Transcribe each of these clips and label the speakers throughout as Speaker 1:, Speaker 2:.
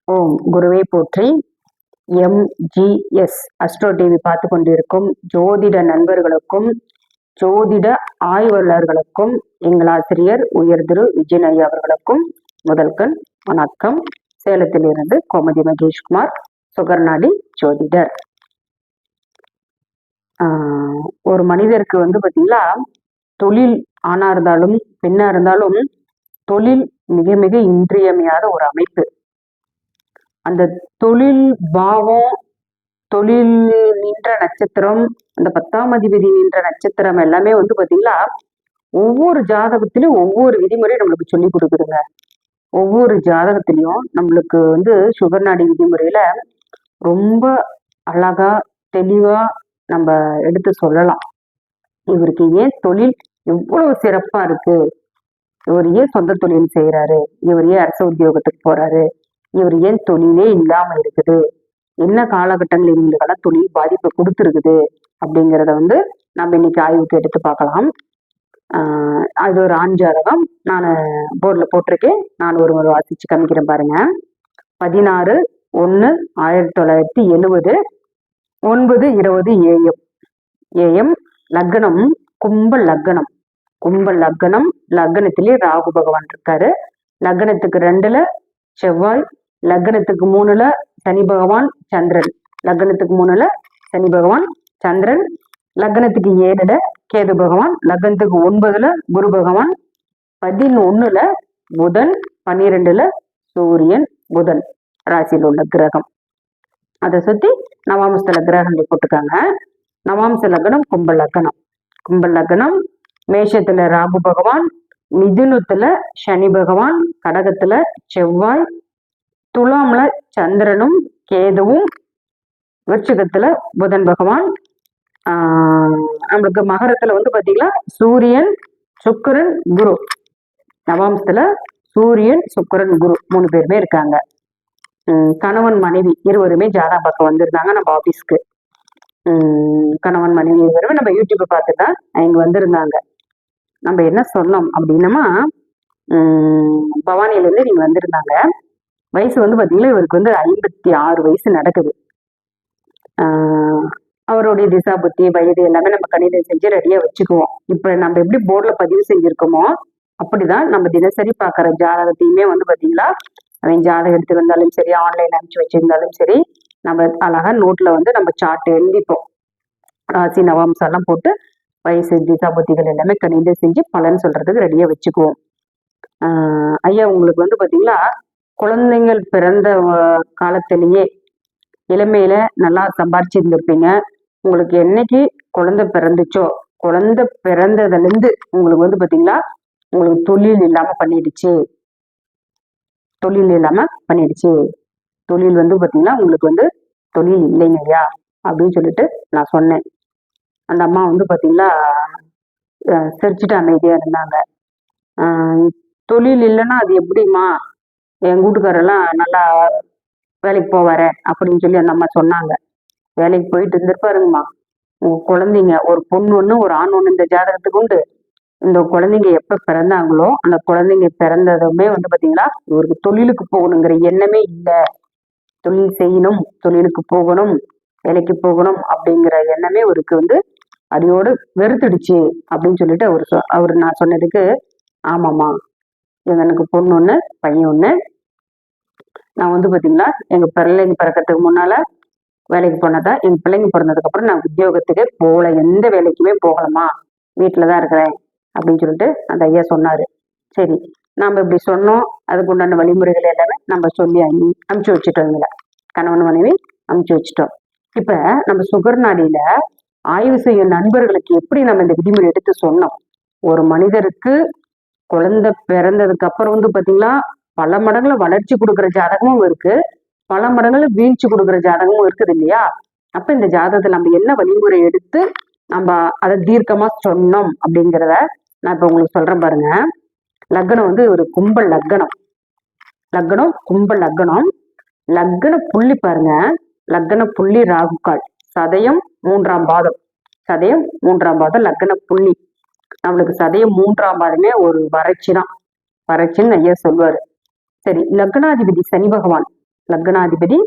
Speaker 1: ஓம் குருவே போற்றி. MGS astro TV பார்த்து கொண்டிருக்கும் ஜோதிட நண்பர்களுக்கும் ஜோதிட ஆய்வாளர்களுக்கும் எங்கள் ஆசிரியர் உயர் திரு விஜயன் ஐயா அவர்களுக்கும் முதல்கண் வணக்கம். சேலத்திலிருந்து கோமதி மகேஷ்குமார், சுகர்நாடி ஜோதிடர். ஒரு மனிதருக்கு பார்த்தீங்களா, தொழில் ஆணா இருந்தாலும் பெண்ணா இருந்தாலும் தொழில் மிக மிக இன்றியமையாத ஒரு அமைப்பு. அந்த தொழில் பாவம், தொழில் நின்ற நட்சத்திரம், அந்த 10ஆம் அதிபதி நின்ற நட்சத்திரம் எல்லாமே பார்த்தீங்களா, ஒவ்வொரு ஜாதகத்திலும் ஒவ்வொரு விதிமுறை நம்மளுக்கு சொல்லி கொடுக்குதுங்க. ஒவ்வொரு ஜாதகத்திலையும் நம்மளுக்கு சுகர் நாடி விதிமுறையில ரொம்ப அழகா தெளிவா நம்ம எடுத்து சொல்லலாம். இவருக்கு ஏன் தொழில் எவ்வளவு சிறப்பா இருக்கு, இவர் ஏன் சொந்த தொழில் செய்யறாரு, இவர் ஏன் அரசு உத்தியோகத்துக்கு போறாரு, இவர் ஏன் தொழிலே இல்லாம இருக்குது, என்ன காலகட்டங்கள் இவங்களுக்கெல்லாம் தொழில் பாதிப்பு கொடுத்துருக்குது அப்படிங்கிறத நம்ம இன்னைக்கு ஆய்வுக்கு எடுத்து பார்க்கலாம். அது ஒரு ஆண் ஜாதகம். நான் போர்டில் போட்டிருக்கேன். நான் ஒரு முறை வாசிச்சு காமிக்கிறேன் பாருங்க. 16/1/1970 9:20 AM. லக்னம் கும்ப லக்னம். கும்ப லக்னம். லக்னத்திலே ராகு பகவான் இருக்காரு. லக்னத்துக்கு 2ல செவ்வாய், லக்னத்துக்கு 3ல சனி பகவான் சந்திரன், லக்னத்துக்கு 3ல சனி பகவான் சந்திரன், லக்னத்துக்கு 7ல கேது பகவான், லக்னத்துக்கு 9ல குரு பகவான், 11ல புதன், 12ல சூரியன் புதன் ராசியில் உள்ள கிரகம். அதை சுத்தி நவாம்சல கிரகங்கள் போட்டுக்காங்க. நவாம்ச லக்னம் கும்ப லக்னம். கும்ப லக்னம் மேஷத்துல ராகு பகவான், மிதுனத்துல சனி பகவான், கடகத்துல செவ்வாய், துலாம்ல சந்திரனும் கேதுவும், விருச்சிகத்துல புதன் பகவான், நம்மளுக்கு மகரத்துல பாத்தீங்கன்னா சூரியன் சுக்கிரன் குரு. நவாம்சத்துல சூரியன் சுக்கிரன் குரு 3 பேருமே இருக்காங்க. கணவன் மனைவி இருவருமே ஜாதா பார்க்க வந்திருந்தாங்க நம்ம ஆபீஸ்க்கு. கணவன் மனைவி இருவருமே நம்ம யூடியூப் பார்த்துதான் இங்க வந்திருந்தாங்க. நம்ம என்ன சொன்னோம் அப்படின்னமா, பவானியில இருந்து நீங்க வந்திருந்தாங்க. வயசு பாத்தீங்கன்னா இவருக்கு 56 வயசு நடக்குது. அவருடைய திசா புத்தி வயது எல்லாமே நம்ம கணிதம் செஞ்சு ரெடியா வச்சுக்குவோம். இப்ப நம்ம எப்படி போர்டுல பதிவு செஞ்சிருக்கோமோ அப்படிதான் நம்ம தினசரி பாக்குற ஜாதகத்தையுமே பாத்தீங்களா, அவன் ஜாதகம் எடுத்து வந்தாலும் சரி, ஆன்லைன் அனுப்பிச்சு வச்சிருந்தாலும் சரி, நம்ம அழகா நோட்ல நம்ம சார்ட் எழுதிப்போம். ராசி நவாம்சம் எல்லாம் போட்டு வயசு திசா புத்திகள் எல்லாமே கணிதம் செஞ்சு பலன் சொல்றதுக்கு ரெடியா வச்சுக்குவோம். ஐயா உங்களுக்கு பாத்தீங்களா, குழந்தைங்கள் பிறந்த காலத்திலேயே இளமையில நல்லா சம்பாரிச்சிருந்திருப்பீங்க. உங்களுக்கு என்னைக்கு குழந்தை பிறந்துச்சோ, குழந்தை பிறந்ததுல இருந்து உங்களுக்கு பாத்தீங்களா, உங்களுக்கு தொழில் இல்லாம பண்ணிடுச்சு. தொழில் இல்லாம பண்ணிடுச்சு. தொழில் பாத்தீங்கன்னா உங்களுக்கு தொழில் இல்லைங்க ஐயா அப்படின்னு சொல்லிட்டு நான் சொன்னேன். அந்த அம்மா பாத்தீங்களா சிரிச்சுட்டு அமைதியா இருந்தாங்க. தொழில் இல்லைன்னா அது எப்படிமா, என் வீட்டுக்காரெல்லாம் நல்லா வேலைக்கு போவாரு அப்படின்னு சொல்லி அந்த அம்மா சொன்னாங்க. வேலைக்கு போயிட்டு இருந்திருப்பாருங்கம்மா. உங்க குழந்தைங்க ஒரு பொண்ணு ஒண்ணு ஒரு ஆண் ஒண்ணு இந்த ஜாதகத்துக்கு உண்டு. இந்த குழந்தைங்க எப்ப பிறந்தாங்களோ அந்த குழந்தைங்க பிறந்ததுமே பாத்தீங்களா, இவருக்கு தொழிலுக்கு போகணுங்கிற எண்ணமே இல்லை. தொழில் செய்யணும், தொழிலுக்கு போகணும், வேலைக்கு போகணும் அப்படிங்கிற எண்ணமே இவருக்கு அடியோடு வெறுத்துடுச்சு அப்படின்னு சொல்லிட்டு அவரு நான் சொன்னதுக்கு, ஆமாம்மா எனக்கு பொண்ணு ஒண்ணு பையன் ஒண்ணு. நான் பாத்தீங்களா எங்க பிள்ளைங்க பிறக்கிறதுக்கு முன்னால வேலைக்கு போனதா, எங்க பிள்ளைங்க பிறந்ததுக்கு அப்புறம் நான் உத்தியோகத்துக்கே போகல, எந்த வேலைக்குமே போகலமா, வீட்டுலதான் இருக்கிறேன் அப்படின்னு சொல்லிட்டு அந்த ஐயா சொன்னாரு. சரி, நாம இப்படி சொன்னோம், அதுக்கு உண்டான வழிமுறைகள் எல்லாமே நம்ம சொல்லி அமுச்சு வச்சுட்டோம். இவங்கள கணவன் மனைவி அமுச்சு வச்சுட்டோம். இப்ப நம்ம சுகர் நாடியில ஆய்வு செய்யும் நண்பர்களுக்கு எப்படி நம்ம இந்த விதிமுறை எடுத்து சொன்னோம். ஒரு மனிதருக்கு குழந்தை பிறந்ததுக்கு அப்புறம் பாத்தீங்களா, பல மடங்குல வளர்ச்சி கொடுக்குற ஜாதகமும் இருக்கு, பல மடங்குல வீழ்ச்சி கொடுக்குற ஜாதகமும் இருக்குது இல்லையா. அப்ப இந்த ஜாதகத்துல நம்ம என்ன வழிமுறை எடுத்து நம்ம அதை தீர்க்கமா சொன்னோம் அப்படிங்கிறத நான் இப்ப உங்களுக்கு சொல்றேன் பாருங்க. லக்னம் ஒரு கும்ப லக்னம். லக்னம் கும்ப லக்னம். லக்ன புள்ளி பாருங்க, லக்ன புள்ளி ராகுகால், சதயம் 3ஆம் பாதம், சதயம் 3ஆம் பாதம் லக்ன புள்ளி. நம்மளுக்கு சதயம் 3ஆம் பாதமே ஒரு வறட்சி தான், வறட்சின்னு ஐயா சொல்லுவாரு. சரி, லக்னாதிபதி சனி பகவான் லக்னாதிபதி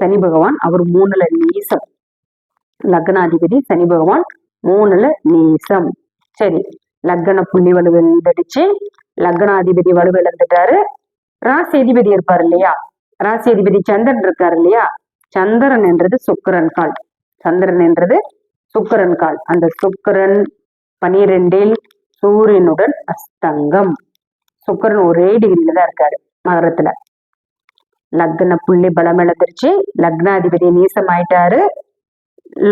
Speaker 1: சனி பகவான், அவர் 3ல நீசம். லக்னாதிபதி சனி பகவான் 3ல நீசம். சரி, லக்ன புள்ளி வலுவிழந்துடுச்சு, லக்னாதிபதி வலுவிழந்துட்டாரு. ராசி அதிபதி இருப்பார் இல்லையா, ராசி அதிபதி சந்திரன் இருக்காரு இல்லையா, சந்திரன் என்றது சுக்கிரன் கால். சந்திரன் என்றது சுக்கிரன் கால். அந்த சுக்கிரன் 12ல் சூரியனுடன் அஸ்தங்கம். சுக்கிரன் ஒரே டிகிரியில தான் இருக்காரு மகரத்துல. லக்ன புள்ளி பலம் இழந்துருச்சு, லக்னாதிபதி நீசம் ஆயிட்டாரு.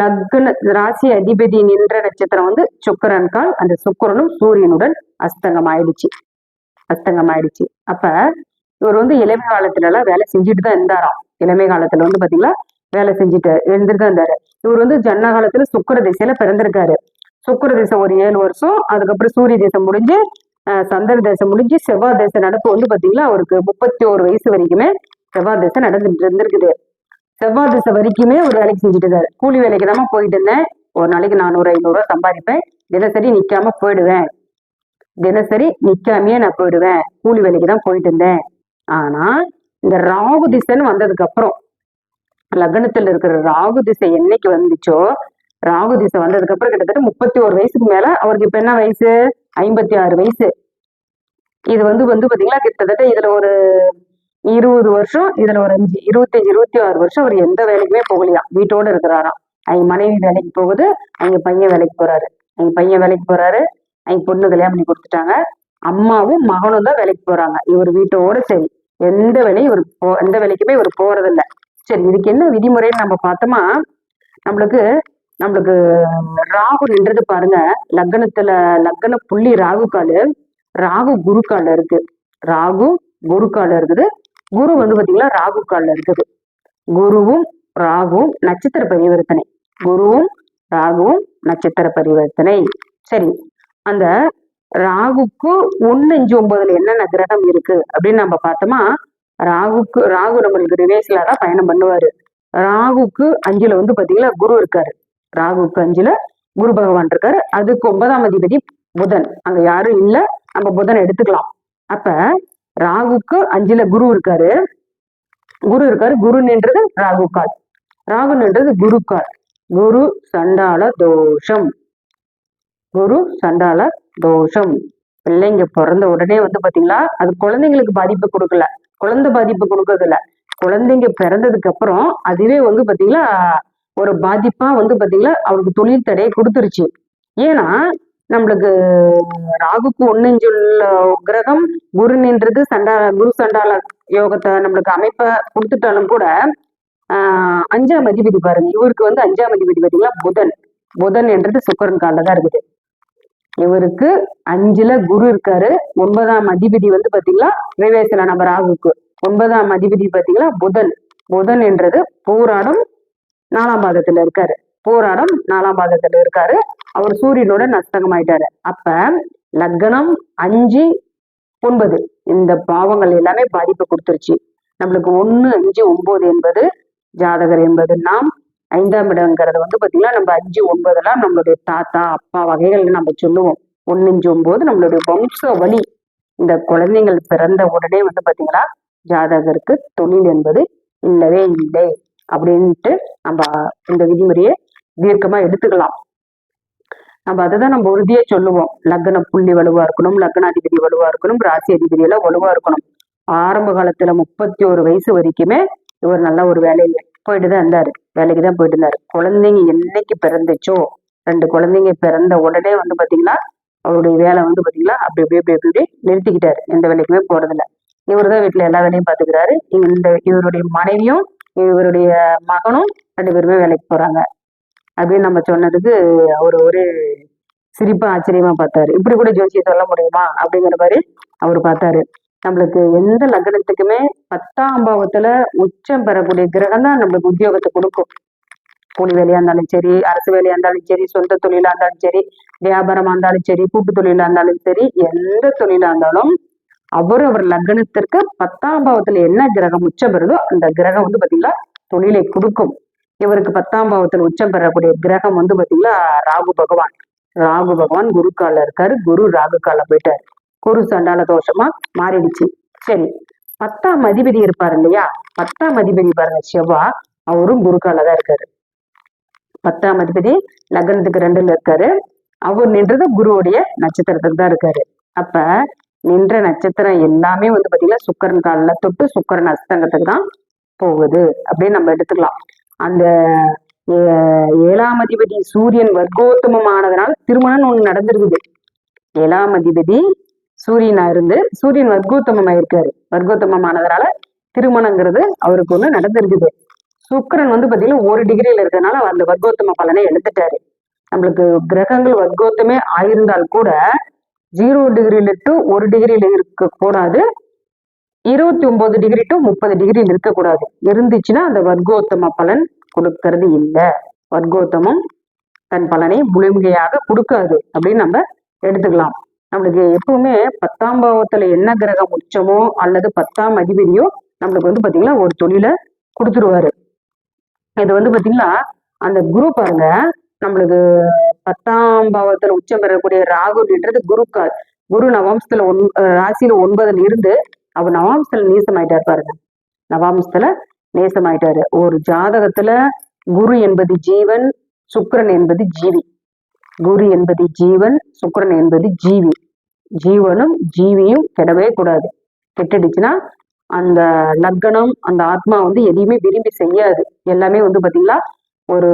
Speaker 1: லக்ன ராசி அதிபதி நின்ற நட்சத்திரம் வந்து சுக்கிரன் கால். அந்த சுக்கிரனும் சூரியனுடன் அஸ்தங்கம் ஆயிடுச்சு. அப்ப இவர் வந்து இளமை காலத்துல எல்லாம் வேலை செஞ்சுட்டு தான் இருந்தாராம். இளமை காலத்துல வந்து பாத்தீங்களா வேலை செஞ்சுட்டு இருந்துட்டு தான் இருந்தாரு. இவர் வந்து ஜன்ன காலத்துல சுக்கிர திசையில பிறந்திருக்காரு. சுக்கிர திசை ஒரு 7 வருஷம், அதுக்கப்புறம் சூரிய தேசம் முடிஞ்சு சந்திர தேசம் முடிஞ்சு செவ்வாய் தேசம் நடப்பு வந்து பாத்தீங்களா அவருக்கு 31 வயசு வரைக்குமே செவ்வாய் தேசம் நடந்துட்டு இருந்திருக்குது. செவ்வாய் திசை வரைக்குமே ஒரு வேலைக்கு செஞ்சுட்டு இருந்தாரு. கூலி வேலைக்கு தான் போயிட்டு இருந்தேன், ஒரு நாளைக்கு 400-500 சம்பாதிப்பேன், தினசரி நிக்காம போயிடுவேன், தினசரி நிக்காமையே நான் போயிடுவேன், கூலி வேலைக்கு தான் போயிட்டு இருந்தேன். ஆனா இந்த ராகு திசைன்னு வந்ததுக்கு அப்புறம், லக்னத்துல இருக்கிற ராகு திசை என்னைக்கு வந்துச்சோ, ராகு திசை வந்ததுக்கு அப்புறம் கிட்டத்தட்ட 31 வயசுக்கு மேல அவருக்கு இப்ப என்ன வயசு, 56 வயசு. இது வந்து பாத்தீங்களா கிட்டத்தட்ட இதுல ஒரு 20 வருஷம், இதுல ஒரு 25-26 வருஷம் அவர் எந்த வேலைக்குமே போகலையா, வீட்டோட இருக்கிறாராம். அவங்க மனைவி வேலைக்கு போகுது, அவங்க பையன் வேலைக்கு போறாரு, அவங்க பொண்ணு கல்யாணம் பண்ணி கொடுத்துட்டாங்க, அம்மாவும் மகனும் தான் வேலைக்கு போறாங்க. இவர் வீட்டோட சரி, எந்த வேலைக்குமே இவர் போறதில்ல. சரி, இதுக்கு என்ன விதிமுறைன்னு நம்ம பார்த்தோமா, நம்மளுக்கு ராகு நின்றது பாருங்க லக்ன புள்ளி ராகு காலு, ராகு குரு கால இருக்கு, குரு வந்து பாத்தீங்களா ராகு கால்ல இருக்குது. குருவும் ராகுவும் நட்சத்திர பரிவர்த்தனை. சரி, அந்த ராகுக்கு 1-5-9 என்னென்ன கிரகம் இருக்கு அப்படின்னு நம்ம பார்த்தோமா, ராகு நம்மளுக்கு ரிவேஸ்ல தான் பயணம் பண்ணுவாரு. ராகுக்கு 5ல வந்து பாத்தீங்களா குரு இருக்காரு, ராகுக்கு 5ல குரு பகவான் இருக்காரு. அதுக்கு 9ஆம் அதிபதி புதன், அங்க யாரும் இல்ல, நம்ம புதன் எடுத்துக்கலாம். அப்ப ராகுக்கு 5ல குரு இருக்காரு, குரு நின்றது ராகு கால், குரு கால். குரு சண்டால தோஷம். பிள்ளைங்க பிறந்த உடனே வந்து பாத்தீங்களா அது குழந்தைங்களுக்கு பாதிப்பு கொடுக்கல, குழந்தை பாதிப்பு கொடுக்கறதில்ல, குழந்தைங்க பிறந்ததுக்கு அப்புறம் அதுவே வந்து பாத்தீங்களா ஒரு பாதிப்பா வந்து பாத்தீங்களா அவருக்கு தொழில் தடையை கொடுத்துருச்சு. ஏன்னா நம்மளுக்கு ராகுக்கு 1-5 கிரகம் குரு நின்றது குரு சண்டால யோகத்தை நம்மளுக்கு அமைப்பை கொடுத்துட்டாலும் கூட 5ஆம் அதிபதி பாருங்க, இவருக்கு வந்து 5ஆம் அதிபதி பாத்தீங்களா புதன் என்றது சுக்கிரன் கால்ல தான் இருக்குது. இவருக்கு 5ல குரு இருக்காரு, 9ஆம் அதிபதி வந்து பாத்தீங்களா ரிவேசல நம்ம ராகுக்கு 9ஆம் அதிபதி பாத்தீங்களா புதன் என்றது பூராடம் 4ஆம் பாதத்துல இருக்காரு. அவர் சூரியனோட நஸ்தகம் ஆயிட்டாரு. அப்ப லக்னம் 5-9 இந்த பாவங்கள் எல்லாமே பாதிப்பு கொடுத்துருச்சு. நம்மளுக்கு 1-5-9 என்பது ஜாதகர் என்பது நாம் 5ஆம் இடங்கிறது வந்து பாத்தீங்கன்னா நம்ம 5-9 எல்லாம் நம்மளுடைய தாத்தா அப்பா வகைகள் நம்ம சொல்லுவோம். 1-5-9 நம்மளுடைய வம்ச வழி. இந்த குழந்தைகள் பிறந்த உடனே வந்து பாத்தீங்களா ஜாதகருக்கு தொழில் என்பது இல்லவே இல்லை அப்படின்ட்டு நம்ம இந்த விதிமுறையை தீர்க்கமா எடுத்துக்கலாம். நம்ம அதுதான் நம்ம உறுதியா சொல்லுவோம். லக்ன புள்ளி வலுவா இருக்கணும், லக்னாதிபதி வலுவா இருக்கணும், ராசி அதிபதி எல்லாம் வலுவா இருக்கணும். ஆரம்ப காலத்துல 31 வயசு வரைக்குமே இவர் நல்ல ஒரு வேலைக்கு தான் போயிட்டு இருந்தாரு. குழந்தைங்க என்னைக்கு பிறந்துச்சோ 2 குழந்தைங்க பிறந்த உடனே வந்து பாத்தீங்கன்னா அவருடைய வேலை வந்து பாத்தீங்களா அப்படி நிறுத்திக்கிட்டாரு, எந்த வேலைக்குமே போறதில்ல. இவர் தான் வீட்டுல எல்லா வேலையும் பாத்துக்கிறாரு. இவருடைய மனைவியும் இவருடைய மகனும் 2 பேருமே வேலைக்கு போறாங்க அப்படின்னு நம்ம சொன்னதுக்கு அவர் ஒரு சிரிப்பா ஆச்சரியமா பார்த்தாரு. இப்படி கூட ஜோசியம் சொல்ல முடியுமா அப்படிங்கிற மாதிரி அவர் பார்த்தாரு. நம்மளுக்கு எந்த லக்னத்துக்குமே 10ஆம் பாவத்துல உச்சம் பெறக்கூடிய கிரகம் தான் நம்மளுக்கு உத்தியோகத்தை கொடுக்கும். கூலி வேலையா இருந்தாலும் சரி, அரசு வேலையா இருந்தாலும் சரி, சொந்த தொழிலா இருந்தாலும் சரி, வியாபாரமா இருந்தாலும் சரி, கூட்டு தொழிலா இருந்தாலும் சரி, எந்த தொழிலா இருந்தாலும் அவர் லக்னத்திற்கு 10ஆம் பாவத்துல என்ன கிரகம் உச்சம் பெறுதோ அந்த கிரகம் வந்து பாத்தீங்களா தொழிலை கொடுக்கும். இவருக்கு 10ஆம் பாவத்துல உச்சம் பெறக்கூடிய கிரகம் வந்து பாத்தீங்களா ராகு பகவான் குரு கால இருக்காரு. குரு ராகு கால போயிட்டாரு, குரு சண்டால தோஷமா மாறிடுச்சு. சரி, 10ஆம் அதிபதி இருப்பாரு இல்லையா, 10ஆம் அதிபதி பாருங்க செவ்வாய், அவரும் குருக்கால தான் இருக்காரு. 10ஆம் அதிபதி லக்னத்துக்கு 2ல இருக்காரு. அவர் நின்றது குருவுடைய நட்சத்திரத்துக்கு தான் இருக்காரு. அப்ப நின்ற நட்சத்திரம் எல்லாமே வந்து பாத்தீங்கன்னா சுக்கரன் காலில் தொட்டு சுக்கரன் அஸ்தங்கத்துக்கு தான் போகுது அப்படின்னு நம்ம எடுத்துக்கலாம். அந்த 7ஆம் அதிபதி சூரியன் வர்க்கோத்தமமானதுனால திருமணம் ஒண்ணு நடந்திருக்குது. 7ஆம் அதிபதி சூரியனா இருந்து சூரியன் வர்க்கோத்தமமா இருக்காரு. வர்க்கோத்தமமானதுனால திருமணங்கிறது அவருக்கு ஒண்ணு நடந்திருக்குது. சுக்கரன் வந்து பாத்தீங்கன்னா 1 டிகிரியில இருக்கிறதுனால அந்த வர்க்கோத்தம பலனை எழுந்துட்டாரு. நம்மளுக்கு கிரகங்கள் வர்க்கோத்தமே ஆயிருந்தால் கூட 0 டிகிரியில டு 1 டிகிரியில இருக்க கூடாது, 29 டிகிரி டு 30 டிகிரியில் இருக்கக்கூடாது. இருந்துச்சுன்னா அந்த வர்க்கோத்தம பலன் கொடுக்கறது இல்லை. வர்க்கோத்தமம் தன் பலனை முழுமையாக கொடுக்காது அப்படின்னு நம்ம எடுத்துக்கலாம். நம்மளுக்கு எப்பவுமே 10ஆம் பாவத்துல என்ன கிரகம் உச்சமோ அல்லது 10ஆம் அதிபதியோ நம்மளுக்கு வந்து பாத்தீங்கன்னா ஒரு தொழிலை கொடுத்துருவாரு. இது வந்து பாத்தீங்கன்னா அந்த குரு பாருங்க, நம்மளுக்கு 10ஆம் பாவத்துல உச்சம் பெறக்கூடிய ராகுன்றது குருக்கால். குரு நவாம்சத்துல ராசியில 9ல் இருந்து அவர் நவாம்சத்துல நேசமாயிட்டாரு பாருங்க. நவாம்சத்துல நேசமாயிட்டாரு. ஒரு ஜாதகத்துல குரு என்பது ஜீவன், சுக்கிரன் என்பது ஜீவி. குரு என்பது ஜீவன், சுக்கிரன் என்பது ஜீவி. ஜீவனும் ஜீவியும் கெடவே கூடாது. கெட்டுடுச்சுன்னா அந்த லக்னம் அந்த ஆத்மா வந்து எதையுமே விரும்பி செய்யாது. எல்லாமே வந்து பாத்தீங்களா ஒரு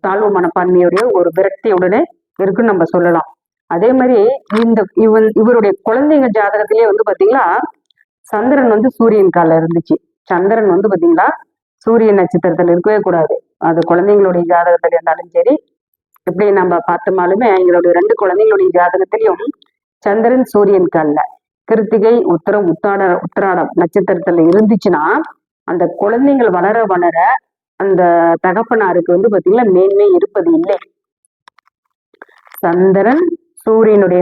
Speaker 1: தாழ்வு மனப்பான்மையுடைய ஒரு விரக்தியுடனே இருக்குன்னு நம்ம சொல்லலாம். அதே மாதிரி இவருடைய குழந்தைங்க ஜாதகத்திலேயே வந்து பாத்தீங்களா சந்திரன் வந்து சூரியன் கால இருந்துச்சு. சந்திரன் வந்து பாத்தீங்களா சூரியன் நட்சத்திரத்துல இருக்கவே கூடாது. அது குழந்தைங்களுடைய ஜாதகத்துல இருந்தாலும் சரி, இப்படி நம்ம பார்த்தோமாலுமே எங்களுடைய 2 குழந்தைங்களுடைய ஜாதகத்திலையும் சந்திரன் சூரியன் கால்ல கிருத்திகை உத்திரம் உத்திராடம் நட்சத்திரத்துல இருந்துச்சுன்னா அந்த குழந்தைகள் வளர வளர அந்த தகப்பனாருக்கு வந்து பாத்தீங்கன்னா மேன்மை இருப்பது இல்லை. சந்திரன் சூரியனுடைய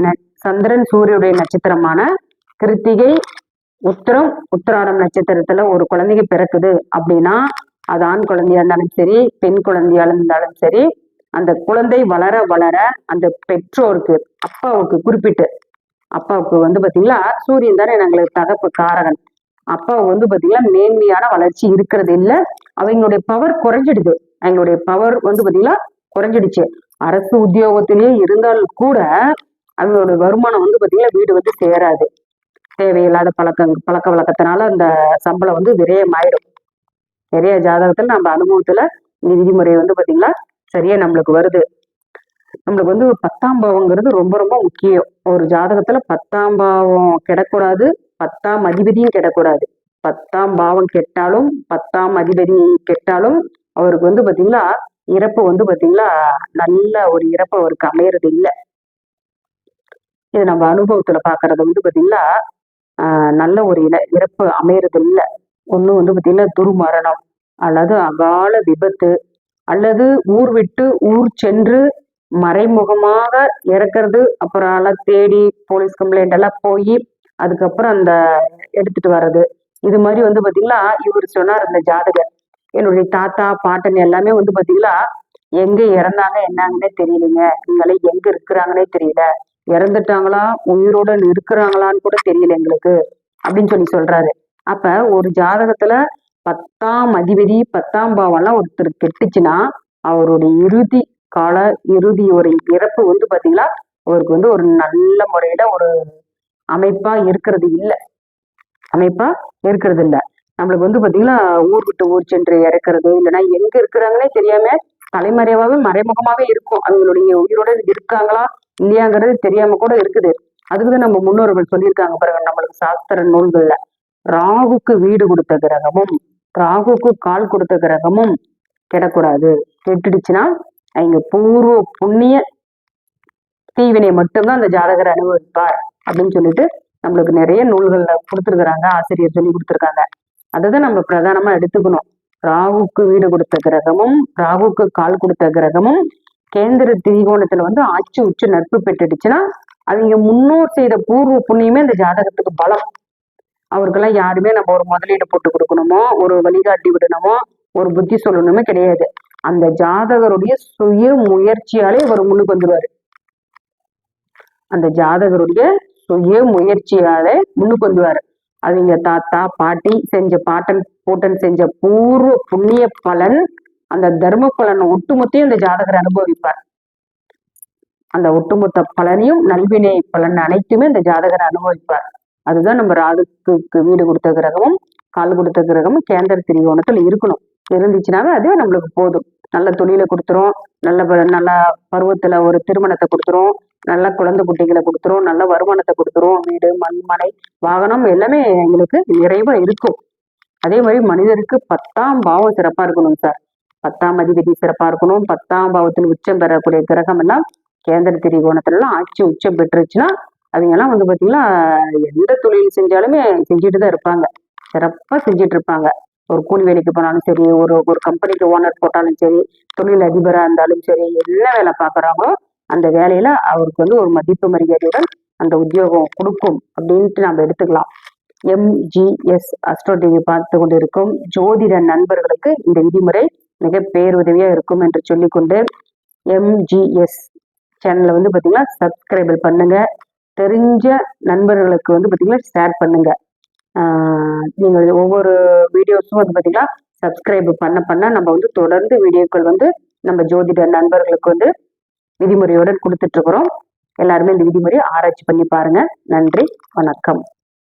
Speaker 1: நட்சத்திரமான கிருத்திகை உத்திரம் உத்திராடம் நட்சத்திரத்துல ஒரு குழந்தைங்க பிறக்குது அப்படின்னா அது ஆண் குழந்தையா இருந்தாலும் சரி, பெண் குழந்தையா இருந்தாலும் சரி, அந்த குழந்தை வளர வளர அந்த பெற்றோருக்கு அப்பாவுக்கு வந்து பாத்தீங்களா சூரியன் தானே எங்களுக்கு தகப்பு காரகன். அப்பாவுக்கு வந்து பாத்தீங்கன்னா மேன்மையான வளர்ச்சி இருக்கிறது இல்லை. அவங்களுடைய பவர் குறைஞ்சிடுது. அவங்களுடைய பவர் வந்து பாத்தீங்கன்னா குறைஞ்சிடுச்சு. அரசு உத்தியோகத்திலேயே இருந்தாலும் கூட அவங்களுடைய வருமானம் வந்து பாத்தீங்கன்னா வீடு வந்து சேராது. தேவையில்லாத பழக்க வழக்கத்தினால அந்த சம்பளம் வந்து விரயமாயிடும். நிறைய ஜாதகத்துல நம்ம அனுபவத்துல இந்த விதிமுறை வந்து பாத்தீங்கன்னா சரியா நம்மளுக்கு வருது. நம்மளுக்கு வந்து 10ஆம் பாவங்கிறது ரொம்ப ரொம்ப முக்கியம். ஒரு ஜாதகத்துல 10ஆம் பாவம் கெடக்கூடாது, 10ஆம் அதிபதியும் கெடக்கூடாது. 10ஆம் பாவம் கெட்டாலும் 10ஆம் அதிபதி கெட்டாலும் அவருக்கு வந்து பாத்தீங்களா இறப்பு வந்து பாத்தீங்களா நல்ல ஒரு இறப்பு அவருக்கு அமையறது இல்லை. இது நம்ம அனுபவத்துல பாக்குறது வந்து பாத்தீங்கன்னா நல்ல ஒரு இறப்பு அமையறது இல்லை. ஒண்ணு வந்து பாத்தீங்கன்னா துர்மரணம் அல்லது அகால விபத்து அல்லது ஊர் விட்டு ஊர் சென்று மறைமுகமாக இறக்குறது, அப்புறம் தேடி போலீஸ் கம்ப்ளைண்ட் எல்லாம் போய் அதுக்கப்புறம் அந்த எடுத்துட்டு வர்றது. இது மாதிரி வந்து பாத்தீங்களா இவர் சொன்னார் இந்த ஜாதகர், என்னுடைய தாத்தா பாட்டன் எல்லாமே வந்து பாத்தீங்களா எங்க இறந்தாங்க என்னங்கன்னே தெரியலைங்க, இவங்களே எங்க இருக்கிறாங்கன்னே தெரியல, இறந்துட்டாங்களா உயிரோட இருக்கிறாங்களான்னு கூட தெரியல எங்களுக்கு அப்படின்னு சொல்றாரு. அப்ப ஒரு ஜாதகத்துல 10ஆம் அதிபதி 10ஆம் பாவம்லாம் ஒருத்தர் கெட்டுச்சுன்னா அவருடைய இறுதி ஒரு இறப்பு வந்து பாத்தீங்களா அவருக்கு வந்து ஒரு நல்ல முறையில ஒரு அமைப்பா இருக்கிறது இல்லை. நம்மளுக்கு வந்து பாத்தீங்கன்னா ஊர் விட்டு ஊர் சென்று இறக்குறது, இல்லைன்னா எங்க இருக்கிறாங்கன்னே தெரியாம தலைமறைவாவே மறைமுகமாவே இருக்கும். அவங்களுடைய உயிரோட இருக்காங்களா இல்லையாங்கிறது தெரியாம கூட இருக்குது. அதுக்குதான் நம்ம முன்னோர்கள் சொல்லியிருக்காங்க பாருங்க நம்மளுக்கு சாஸ்திர நூல்கள்ல, ராகுக்கு வீடு கொடுத்த கிரகமும் ராகுக்கு கால் கொடுத்த கிரகமும் கெடக்கூடாது. கெட்டுடுச்சுன்னா அவங்க பூர்வ புண்ணிய தீவினை மட்டும்தான் அந்த ஜாதகர் அனுபவிப்பார் அப்படின்னு சொல்லிட்டு நம்மளுக்கு நிறைய நூல்கள்ல கொடுத்துருக்குறாங்க, ஆசிரியர் சொல்லி கொடுத்துருக்காங்க. அதுதான் நம்ம பிரதானமா எடுத்துக்கணும். ராகுக்கு வீடு கொடுத்த கிரகமும் ராகுக்கு கால் கொடுத்த கிரகமும் கேந்திர திரிகோணத்துல வந்து ஆட்சி உச்சு நட்பு பெற்றுடுச்சுன்னா அவங்க முன்னோர் செய்த பூர்வ புண்ணியமே அந்த ஜாதகத்துக்கு பலம். அவருக்கெல்லாம் யாருமே நம்ம ஒரு முதலீடு போட்டு கொடுக்கணுமோ, ஒரு வழிகாட்டி விடணுமோ, ஒரு புத்தி சொல்லணுமே கிடையாது. அந்த ஜாதகருடைய சுய முயற்சியாலே இவர் முன்னுக்கு வந்துருவாரு. அந்த ஜாதகருடைய சுய முயற்சியாலே முன்னுக்கு வந்துருவாரு. அவங்க தாத்தா பாட்டி செஞ்ச பாட்டன் பூட்டன் செஞ்ச பூர்வ புண்ணிய பலன், அந்த தர்ம பலன் ஒட்டுமொத்தையும் அந்த ஜாதகர் அனுபவிப்பார். அந்த ஒட்டுமொத்த பலனையும் நல்வினை பலன் அனைத்துமே இந்த ஜாதகர் அனுபவிப்பார். அதுதான் நம்ம ராகுக்கு வீடு கொடுத்த கிரகமும் கால் கொடுத்த கிரகமும் கேந்திர திரிகோணத்துல இருக்கணும். இருந்துச்சுனாவே அதுவே நம்மளுக்கு போதும். நல்ல தொழிலை கொடுத்துரும், நல்ல பருவத்துல ஒரு திருமணத்தை கொடுத்துரும், நல்ல குழந்தை குட்டிகளை கொடுத்துரும், நல்ல வருமானத்தை கொடுத்துரும், வீடு மண் மனை வாகனம் எல்லாமே எங்களுக்கு நிறைவா இருக்கும். அதே மாதிரி மனிதருக்கு 10ஆம் பாவம் சிறப்பா இருக்கணும் சார். 10ஆம் அதிபதி சிறப்பா இருக்கணும். 10ஆம் பாவத்தில் உச்சம் பெறக்கூடிய கிரகம் எல்லாம் கேந்திர திரிகோணத்துல எல்லாம் ஆட்சி உச்சம் பெற்றுச்சுன்னா அவங்க எல்லாம் பாத்தீங்கன்னா எந்த தொழில் செஞ்சாலுமே செஞ்சுட்டு தான் இருப்பாங்க. சிறப்பா செஞ்சுட்டு இருப்பாங்க. ஒரு கூலி வேலைக்கு போனாலும் சரி, ஒரு கம்பெனிக்கு ஓனர் போட்டாலும் சரி, தொழில் அதிபரா இருந்தாலும் சரி, என்ன வேலை பாக்குறாங்களோ அந்த வேலையில அவருக்கு ஒரு மதிப்பு மரியாதையுடன் அந்த உத்தியோகம் கொடுக்கும் அப்படின்ட்டு நம்ம எடுத்துக்கலாம். MGS அஸ்ட்ரோ டிவி பார்த்து கொண்டு இருக்கும் ஜோதிட நண்பர்களுக்கு இந்த விதிமுறை மிக பேருதவியா இருக்கும் என்று சொல்லிக்கொண்டு, MGS சேனலை பாத்தீங்கன்னா சப்ஸ்கிரைபர் பண்ணுங்க. தெரிஞ்ச நண்பர்களுக்கு பாத்தீங்கன்னா ஷேர் பண்ணுங்க. நீங்க ஒவ்வொரு வீடியோஸும் பாத்தீங்கன்னா சப்ஸ்கிரைப் பண்ண நம்ம தொடர்ந்து வீடியோக்கள் நம்ம ஜோதிட நண்பர்களுக்கு விதிமுறையுடன் கொடுத்துட்டு இருக்கிறோம். எல்லாருமே இந்த விதிமுறையை ஆராய்ச்சி பண்ணி பாருங்க. நன்றி, வணக்கம்.